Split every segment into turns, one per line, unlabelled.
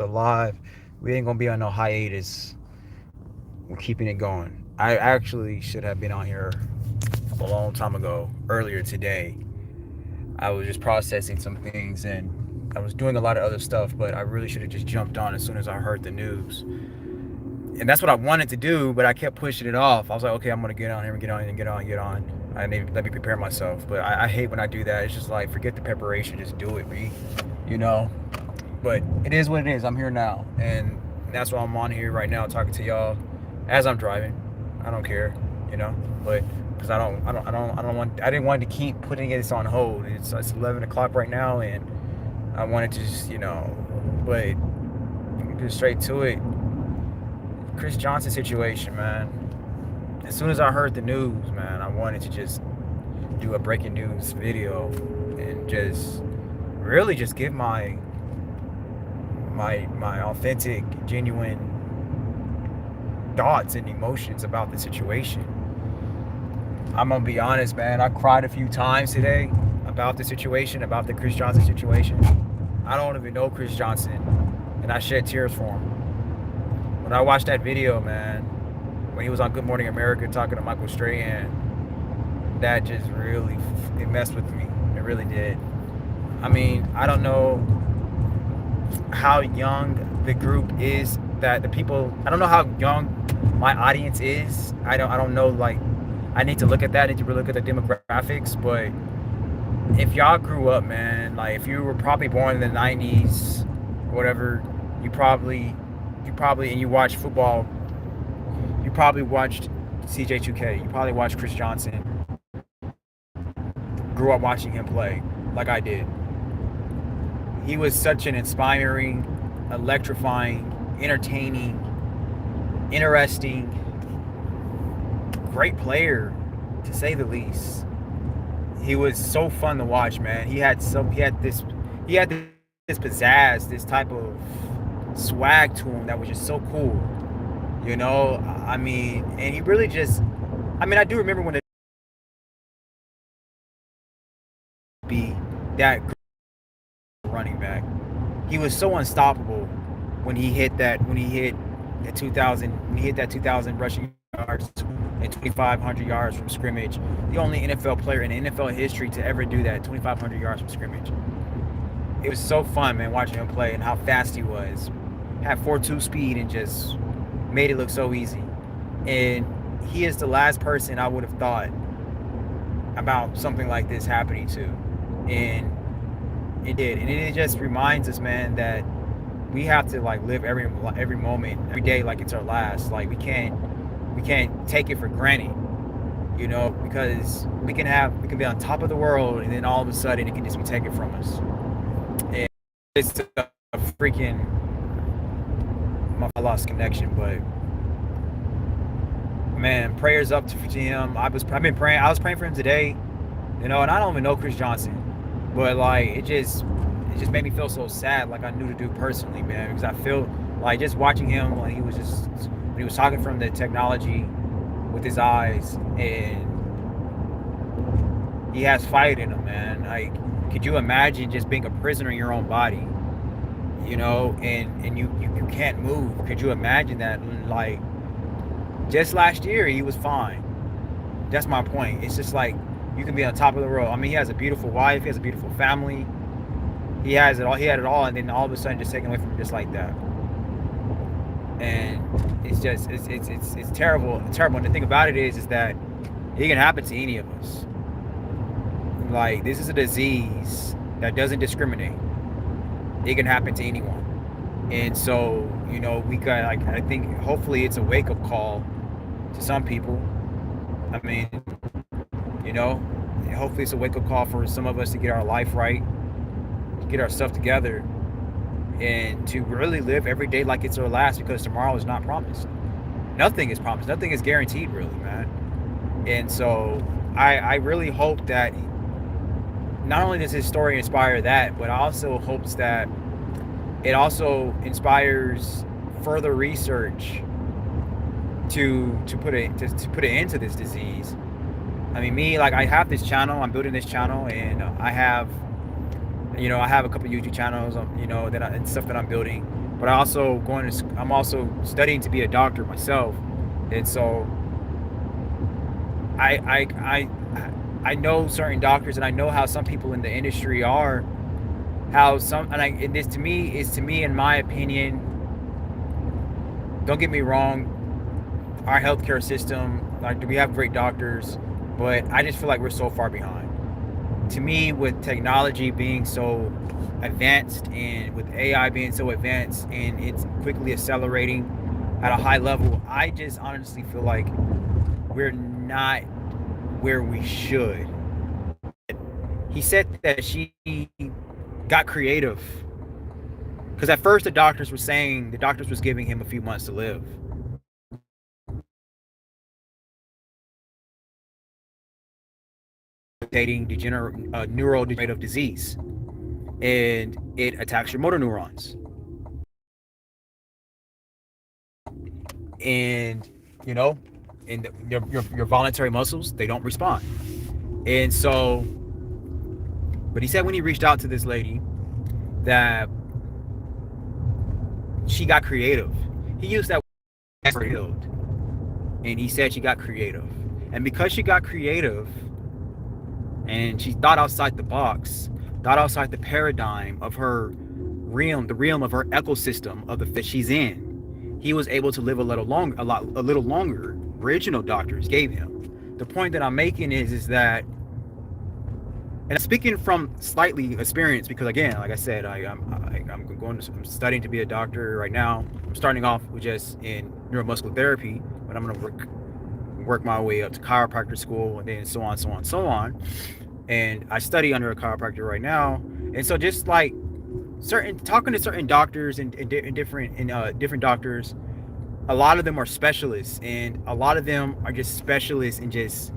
alive. We ain't gonna be on no hiatus. We're keeping it going. I actually should have been on here a long time ago, earlier today. I was just processing some things and I was doing a lot of other stuff, but I really should have just jumped on as soon as I heard the news. And that's what I wanted to do, but I kept pushing it off. I was like, okay, I'm gonna get on here and get on and get on and get on. I need let me prepare myself. But I hate when I do that. It's just like forget the preparation, just do it, me. You know. But it is what it is. I'm here now, and that's why I'm on here right now talking to y'all as I'm driving. I don't care, you know. But because I didn't want to keep putting this on hold. It's 11 o'clock right now, and I wanted to just, but get straight to it. Chris Johnson situation, man. As soon as I heard the news, man, I wanted to just do a breaking news video and just really just give my authentic, genuine thoughts and emotions about the situation. I'm gonna be honest, man. I cried a few times today about the situation, about the Chris Johnson situation. I don't even know Chris Johnson, and I shed tears for him. When I watched that video, man, when he was on Good Morning America talking to Michael Strahan, that just really, it messed with me. It really did. I mean, I don't know how young the group is that the people, I don't know how young my audience is. I don't know, like, I need to look at that. I need to really look at the demographics. But if y'all grew up, man, like if you were probably born in the 90s or whatever, and you watched football, you probably watched CJ2K. You probably watched Chris Johnson. Grew up watching him play like I did. He was such an inspiring, electrifying, entertaining, interesting, great player, to say the least. He was so fun to watch, man. He had this pizzazz, this type of swag to him that was just so cool. I mean, and he really just, I mean, I do remember when the be that running back. He was so unstoppable when he hit that 2000 rushing yards and 2,500 yards from scrimmage. The only NFL player in NFL history to ever do that, 2,500 yards from scrimmage. It was so fun, man, watching him play and how fast he was. Had 4.2 speed and just made it look so easy. And he is the last person I would have thought about something like this happening to. And it did. And it just reminds us, man, that we have to like live every moment, every day like it's our last. Like we can't take it for granted, because we can be on top of the world and then all of a sudden it can just be taken from us. And it's a freaking, I lost connection, but man, prayers up to him. I was praying for him today, and I don't even know Chris Johnson, but like it just made me feel so sad, like I knew the dude personally, man, because I feel like just watching him when he was talking from the technology with his eyes, and he has fight in him, man. Like, could you imagine just being a prisoner in your own body, and you can't move? Could you imagine that? Like, just last year he was fine. That's my point. It's just like you can be on top of the world. I mean, he has a beautiful wife, he has a beautiful family. He has it all. He had it all, and then all of a sudden, just taken away from him just like that. And it's terrible. It's terrible. And the thing about it is that it can happen to any of us. Like, this is a disease that doesn't discriminate. It can happen to anyone. And so, we got, like, I think hopefully it's a wake-up call to some people. I mean, hopefully it's a wake-up call for some of us to get our life right, get our stuff together, and to really live every day like it's our last, because tomorrow is not promised. Nothing is promised. Nothing is guaranteed, really, man. And so I really hope that not only does his story inspire that, but I also hopes that it also inspires further research to put an end to this disease. I mean, me, like, I have this channel. I'm building this channel, and I have a couple of YouTube channels, and stuff that I'm building. but I'm also studying to be a doctor myself, and so I I I I know certain doctors, and I know how some people in the industry are, how some, and this to me, in my opinion, don't get me wrong, our healthcare system, like, we have great doctors, but I just feel like we're so far behind. To me, with technology being so advanced and with AI being so advanced and it's quickly accelerating at a high level, I just honestly feel like we're not where we should. He said that she got creative because at first the doctors was giving him a few months to live. Neurodegenerative disease, and it attacks your motor neurons, and you know, and your voluntary muscles, they don't respond. And so, but he said when he reached out to this lady that she got creative. He used that word healed, and he said she got creative, and because she got creative and she thought outside the box, thought outside the paradigm of her realm, the realm of her ecosystem of the that she's in, he was able to live a little longer. Original doctors gave him. The point that I'm making is that, and speaking from slightly experience, because again, like I said, I'm studying to be a doctor right now. I'm starting off with just in neuromuscular therapy, but I'm going to work my way up to chiropractor school, and then so on. And I study under a chiropractor right now, and so just like talking to certain doctors and different doctors, a lot of them are specialists, and a lot of them are just specialists and just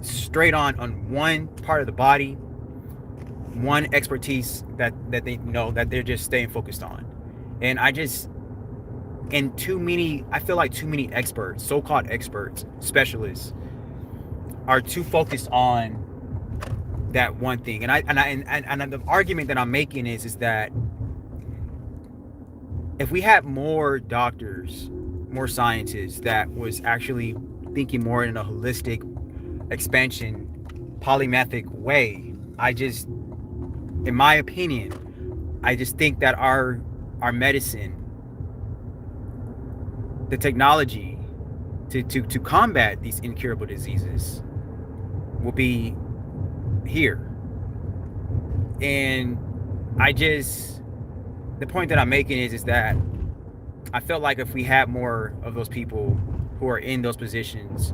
straight on one part of the body, one expertise that they know that they're just staying focused on. And I feel like too many experts, so-called experts, specialists, are too focused on that one thing. And the argument that I'm making is that if we had more doctors, more scientists that was actually thinking more in a holistic, expansion, polymathic way, in my opinion, I just think that our medicine, the technology to combat these incurable diseases will be here. And the point that I'm making is that I felt like if we had more of those people who are in those positions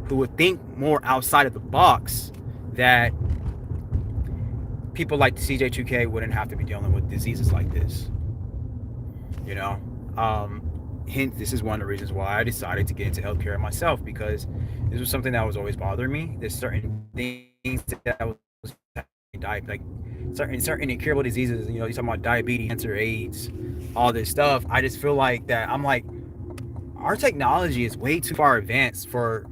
who would think more outside of the box, that people like CJ2K wouldn't have to be dealing with diseases like this. Hence, this is one of the reasons why I decided to get into healthcare myself, because this was something that was always bothering me. There's certain things that was like certain incurable diseases. You're talking about diabetes, cancer, AIDS, all this stuff. I just feel like that I'm like, our technology is way too far advanced for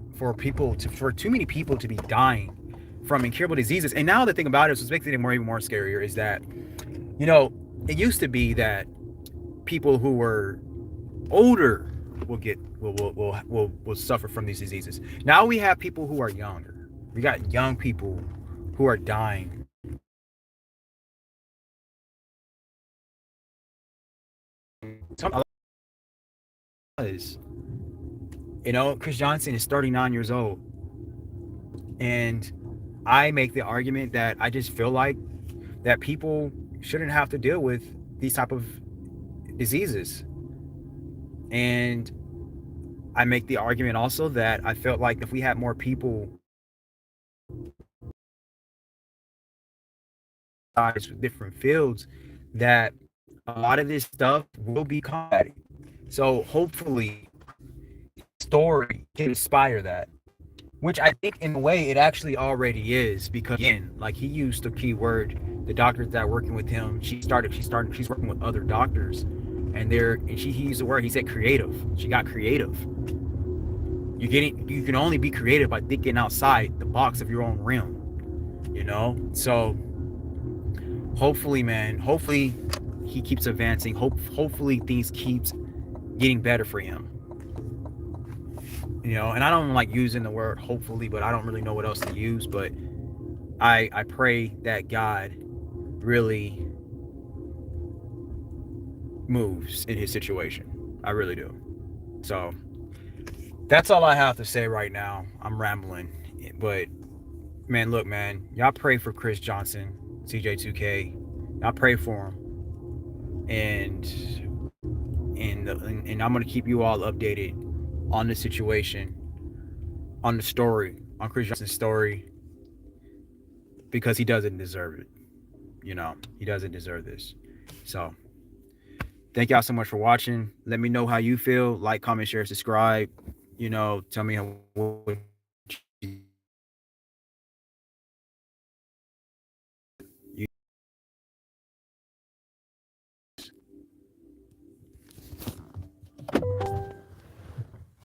too many people to be dying from incurable diseases. And now the thing about it is, what's making it even more scarier is that, it used to be that people who were older will suffer from these diseases. Now we have people who are younger. We got young people who are dying. Chris Johnson is 39 years old, and I make the argument that I just feel like that people shouldn't have to deal with these type of diseases. And I make the argument also that I felt like if we had more people with different fields, that a lot of this stuff will be combated. So hopefully, story can inspire that, which I think in a way it actually already is, because again, like, he used the key word, the doctors that are working with him, she's working with other doctors, and he used the word, he said creative. She got creative. You can only be creative by thinking outside the box of your own realm. So hopefully, man, he keeps advancing. Hopefully things keeps getting better for him. And I don't like using the word hopefully, but I don't really know what else to use. But I pray that God really moves in his situation. I really do. So that's all I have to say right now. I'm rambling, but man, look, man, y'all pray for Chris Johnson, CJ2K. Y'all pray for him, and I'm gonna keep you all updated on the situation, on the story, on Chris Johnson's story, because he doesn't deserve it. He doesn't deserve this. So thank y'all so much for watching. Let me know how you feel. Like, comment, share, subscribe. Tell me what